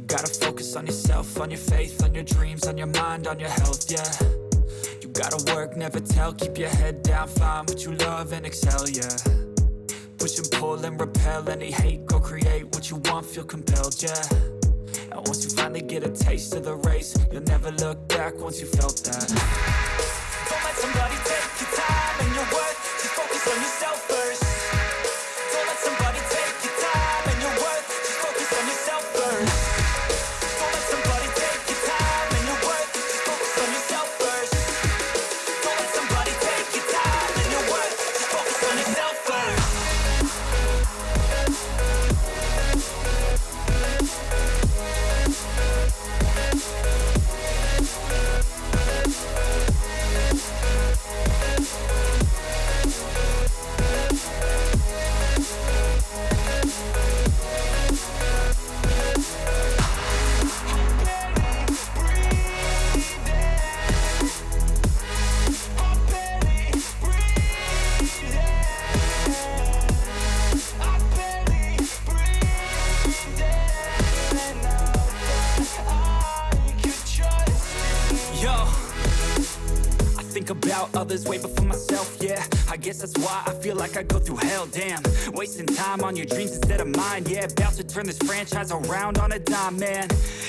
Gotta focus on yourself, on your faith, on your dreams, on your mind, on your health, yeah. You gotta work, never tell, keep your head down, find what you love and excel, yeah. Push and pull and repel any hate, go create what you want, feel compelled, yeah. And once you finally get a taste of the race, you'll never look back once you felt that. Don't let somebody take your time and your worth, just focus on yourself first. Don't let somebody take your time and your worth, just focus on yourself first. Don't let somebody take your time and your worth, just focus on yourself first. Don't let somebody take your time and your worth, just focus on yourself first. think about others way before myself, yeah. I guess that's why I feel like I go through hell, damn. Wasting time on your dreams instead of mine, yeah. About to turn this franchise around on a dime, man.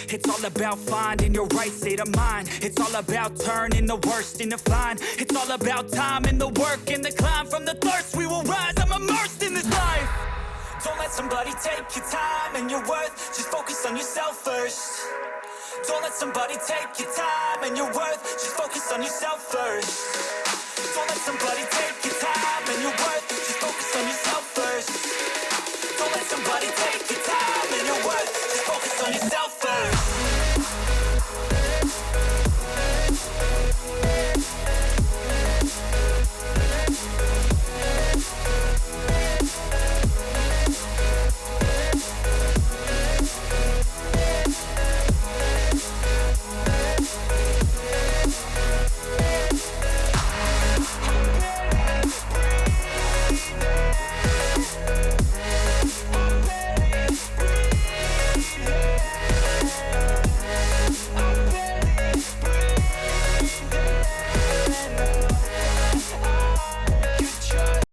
It's all about finding your right state of mind. It's all about turning the worst into fine. It's all about time and the work and the climb. From the thirst we will rise, I'm immersed in this life. Don't let somebody take your time and your worth. Just focus on yourself first. Don't let somebody take your time and your worth. Just focus on yourself first. Don't let somebody take your time and your worth.